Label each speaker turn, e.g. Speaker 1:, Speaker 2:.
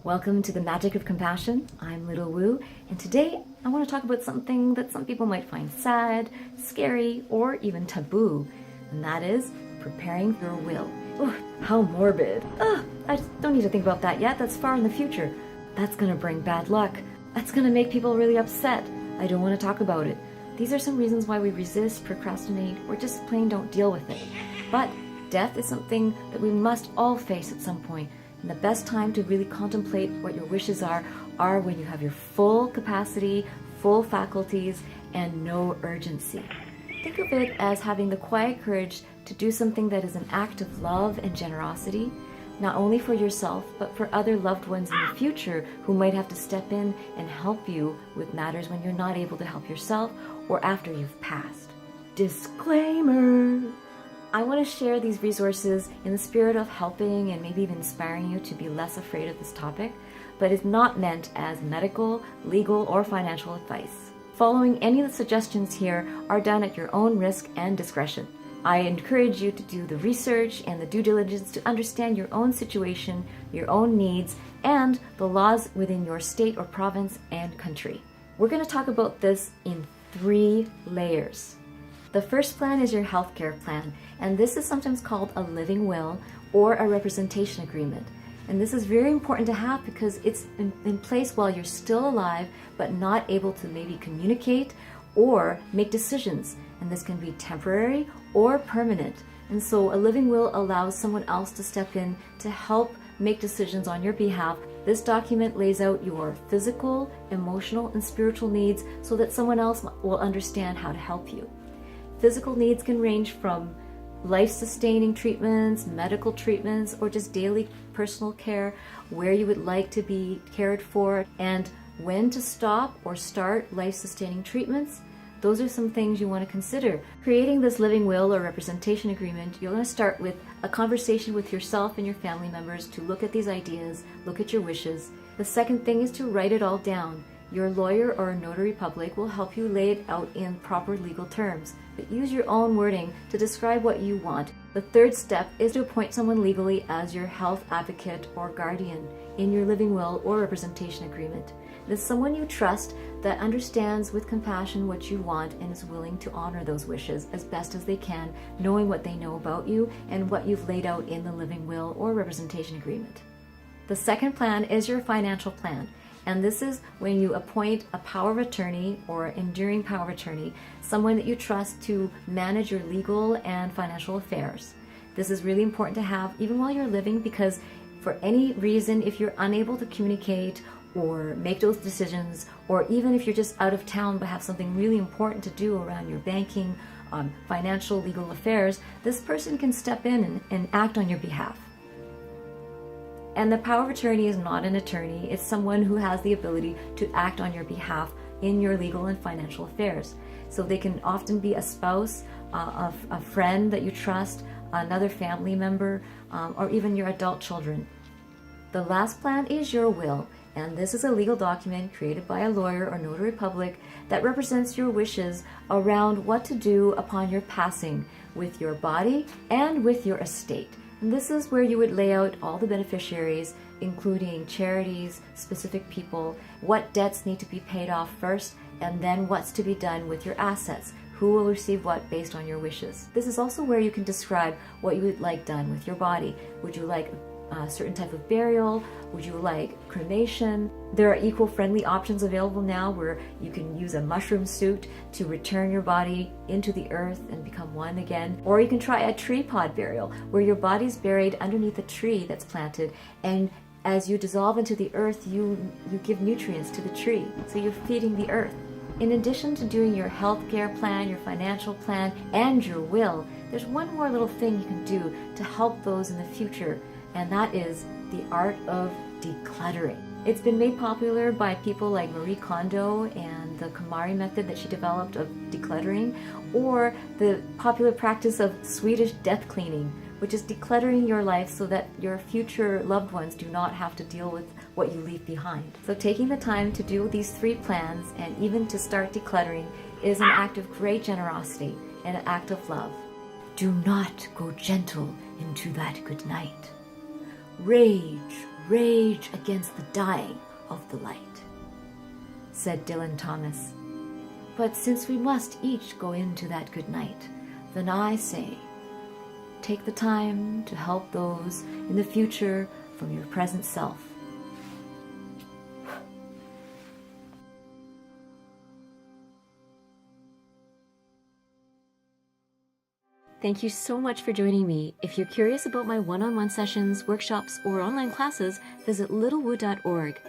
Speaker 1: Welcome to the Magic of Compassion. I'm Little Woo, and today I want to talk about something that some people might find sad, scary, or even taboo, and that is preparing your will. Oh, how morbid. I don't need to think about that yet. That's far in the future. That's going to bring bad luck. That's going to make people really upset. I don't want to talk about it. These are some reasons why we resist, procrastinate, or just plain don't deal with it. But death is something that we must all face at some point. And the best time to really contemplate what your wishes are when you have your full capacity, full faculties, and no urgency. Think of it as having the quiet courage to do something that is an act of love and generosity, not only for yourself, but for other loved ones in the future who might have to step in and help you with matters when you're not able to help yourself or after you've passed. Disclaimer! I want to share these resources in the spirit of helping and maybe even inspiring you to be less afraid of this topic, but it's not meant as medical, legal, or financial advice. Following any of the suggestions here are done at your own risk and discretion. I encourage you to do the research and the due diligence to understand your own situation, your own needs, and the laws within your state or province and country. We're going to talk about this in 3 layers. The first plan is your healthcare plan, and this is sometimes called a living will or a representation agreement. And this is very important to have because it's in place while you're still alive but not able to maybe communicate or make decisions. And this can be temporary or permanent. And so a living will allows someone else to step in to help make decisions on your behalf. This document lays out your physical, emotional, and spiritual needs so that someone else will understand how to help you. Physical needs can range from life-sustaining treatments, medical treatments, or just daily personal care, where you would like to be cared for, and when to stop or start life-sustaining treatments. Those are some things you want to consider. Creating this living will or representation agreement, you're going to start with a conversation with yourself and your family members to look at these ideas, look at your wishes. The second thing is to write it all down. Your lawyer or notary public will help you lay it out in proper legal terms, but use your own wording to describe what you want. The third step is to appoint someone legally as your health advocate or guardian in your living will or representation agreement. This is someone you trust that understands with compassion what you want and is willing to honor those wishes as best as they can, knowing what they know about you and what you've laid out in the living will or representation agreement. The second plan is your financial plan. And this is when you appoint a power of attorney or enduring power of attorney, someone that you trust to manage your legal and financial affairs. This is really important to have even while you're living, because for any reason, if you're unable to communicate or make those decisions, or even if you're just out of town but have something really important to do around your banking, financial, legal affairs, this person can step in and act on your behalf. And the power of attorney is not an attorney. It's someone who has the ability to act on your behalf in your legal and financial affairs. So they can often be a spouse, a friend that you trust, another family member, or even your adult children. The last plan is your will. And this is a legal document created by a lawyer or notary public that represents your wishes around what to do upon your passing with your body and with your estate. And this is where you would lay out all the beneficiaries, including charities, specific people, what debts need to be paid off first, and then what's to be done with your assets, who will receive what based on your wishes. This is also where you can describe what you would like done with your body. Would you like a certain type of burial? Would you like cremation? There are eco-friendly options available now where you can use a mushroom suit to return your body into the earth and become one again. Or you can try a tree pod burial where your body's buried underneath a tree that's planted, and as you dissolve into the earth, you give nutrients to the tree. So you're feeding the earth. In addition to doing your healthcare plan, your financial plan, and your will, there's one more little thing you can do to help those in the future, and that is the art of decluttering. It's been made popular by people like Marie Kondo and the KonMari method that she developed of decluttering, or the popular practice of Swedish death cleaning, which is decluttering your life so that your future loved ones do not have to deal with what you leave behind. So taking the time to do these 3 plans and even to start decluttering is an act of great generosity in an act of love. Do not go gentle into that good night. Rage, rage against the dying of the light, said Dylan Thomas. But since we must each go into that good night, then I say, take the time to help those in the future from your present self. Thank you so much for joining me. If you're curious about my one-on-one sessions, workshops, or online classes, visit littlewoo.org.